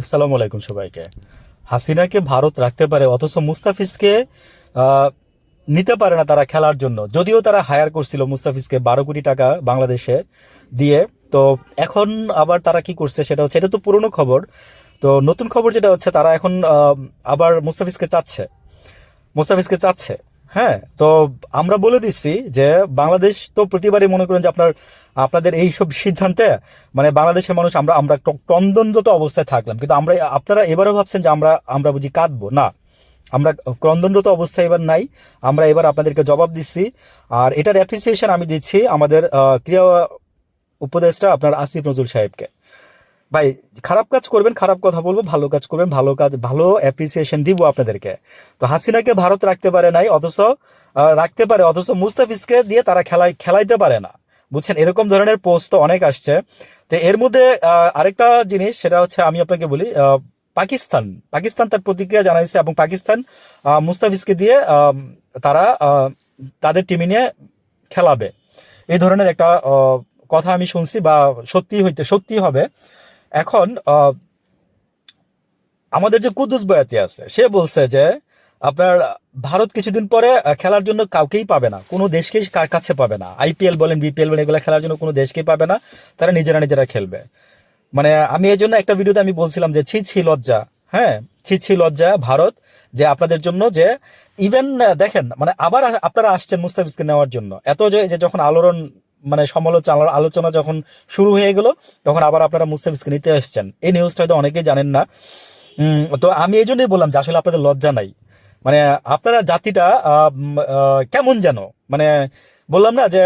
আসসালামু আলাইকুম সবাইকে। হাসিনাকে ভারত রাখতে পারে অথচ মুস্তাফিজকে আহ, নিতে পারে না তারা খেলার জন্য, যদিও তারা হায়ার করছিল মুস্তাফিজকে 12 কোটি টাকা বাংলাদেশে দিয়ে। তো এখন আবার তারা কি করছে সেটা হচ্ছে, এটা তো পুরনো খবর। তো নতুন খবর যেটা হচ্ছে, তারা এখন আবার মুস্তাফিজকে চাচ্ছে। হ্যাঁ, তো আমরা বলে দিচ্ছি যে বাংলাদেশ তো প্রতিবারই মনে করেন যে আপনাদের এই সব সিদ্ধান্তে মানে বাংলাদেশের মানুষ আমরা আমরা ক্রন্দনরত অবস্থায় থাকলাম, কিন্তু আপনারা এবারও ভাবছেন যে আমরা আমরা বুঝি কাঁদবো না। আমরা ক্রন্দনরত অবস্থায় এবার নাই। আমরা এবার আপনাদেরকে জবাব দিচ্ছি। আর এটার অ্যাপ্রিসিয়েশন আমি দিচ্ছি আমাদের ক্রিয়া উপদেষ্টা আপনার আসিফ নজরুল সাহেবকে। ভাই, খারাপ কাজ করবেন খারাপ কথা বলবো, ভালো কাজ করবেন ভালো কাজ, ভালো অ্যাপ্রিসিয়েশন দিব আপনাদেরকে। তো হাসিনাকে ভারত রাখতে পারে নাই, অথচ রাখতে পারে, অথচ মুস্তাফিজকে দিয়ে তারা খেলাইতে পারে না। বুঝছেন, এরকম ধরনের পোস্ট তো অনেক আসছে। তো এর মধ্যে আরেকটা জিনিস সেটা হচ্ছে, আমি আপনাকে বলি, পাকিস্তান পাকিস্তান তার প্রতিক্রিয়া জানাইছে, এবং পাকিস্তান মুস্তাফিজকে দিয়ে তারা তাদের টিমে নিয়ে খেলাবে, এই ধরনের একটা কথা আমি শুনছি, বা সত্যি হবে। এখন আমাদের যে কুদ্দুস বয়াতি আছে, সে বলছে যে আপনার ভারত কিছুদিন পরে খেলার জন্য কাউকেই পাবে না, কোনো দেশকেই কাছে পাবে না। আইপিএল বলেন, বিপিএল বলেন, এগুলো খেলার জন্য কোনো দেশকেই পাবে না। তারা নিজেরা খেলবে। মানে আমি এই জন্য একটা ভিডিওতে আমি বলছিলাম যে ছি ছি লজ্জা। হ্যাঁ, ছি ছি লজ্জা ভারত, যে আপনাদের জন্য যে ইভেন দেখেন, মানে আবার আপনারা আসছেন মুস্তাফিজকে নেওয়ার জন্য, এত যে যখন আলোড়ন মানে আলোচনা যখন শুরু হয়ে গেল, তখন আবার আপনারা মুস্তাফিজকে নিতে আসছেন। এই নিউজটা হয়তো অনেকেই জানেন না। তো আমি এই জন্যই বললাম যে আসলে আপনাদের লজ্জা নাই। মানে আপনারা জাতিটা কেমন যেন, মানে বললাম না যে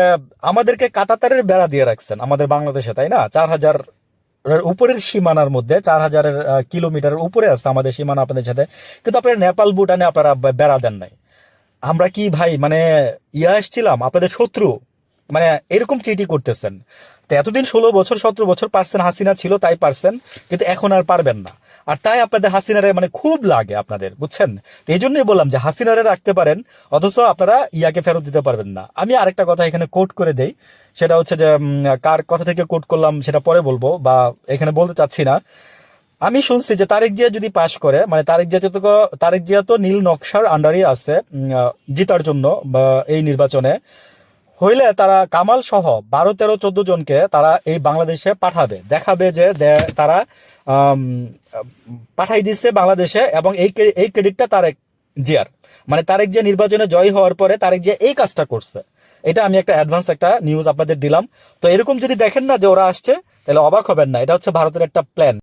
আমাদেরকে কাঁটাতারের বেড়া দিয়ে রাখছেন আমাদের বাংলাদেশে, তাই না? 4,000 এর উপরের সীমানার মধ্যে, 4,000 কিলোমিটারের উপরে আছে আমাদের সীমানা আপনাদের সাথে, কিন্তু আপনারা নেপাল ভুটানে আপনারা বেড়া দেন নাই। আমরা কি ভাই মানে আসছিলাম আপনাদের শত্রু? মানে এরকম ট্রিটি করতেছেন। তো এতদিন 16 বছর 17 বছর পারছেন, হাসিনা ছিল তাই পারছেন, কিন্তু এখন আর পারবেন না। আর তাই আপনাদের হাসিনারে মানে খুব লাগে আপনাদের, বুঝছেন? তো এই জন্যই বললাম যে হাসিনারে রাখতে পারেন, অথচ আপনারা ইয়াকে ফেরত দিতে পারবেন না। আমি আরেকটা কথা এখানে কোট করে দেই, সেটা হচ্ছে যে কার কথা থেকে কোট করলাম সেটা পরে বলবো, বা এখানে বলতে চাচ্ছি না। আমি শুনছি যে তারেক জিয়া যদি পাশ করে, মানে তারেক জিয়া তো নীল নকশার আন্ডারই আছে জিতার জন্য বা এই নির্বাচনে হইলে, তারা কামাল সহ 12 13 14 জনকে তারা এই বাংলাদেশে পাঠাবে, দেখাবে যে তারা আম, পাঠাই দিচ্ছে বাংলাদেশে, এবং এই ক্রেডিটটা তারেক জিয়ার। মানে তারেক জিয়া নির্বাচনে জয় হওয়ার পরে তারেক জিয়া এই কাজটা করছে। এটা আমি একটা অ্যাডভান্স একটা নিউজ আপনাদের দিলাম। তো এরকম যদি দেখেন না যে ওরা আসছে, তাহলে অবাক হবেন না, এটা হচ্ছে ভারতের একটা প্ল্যান।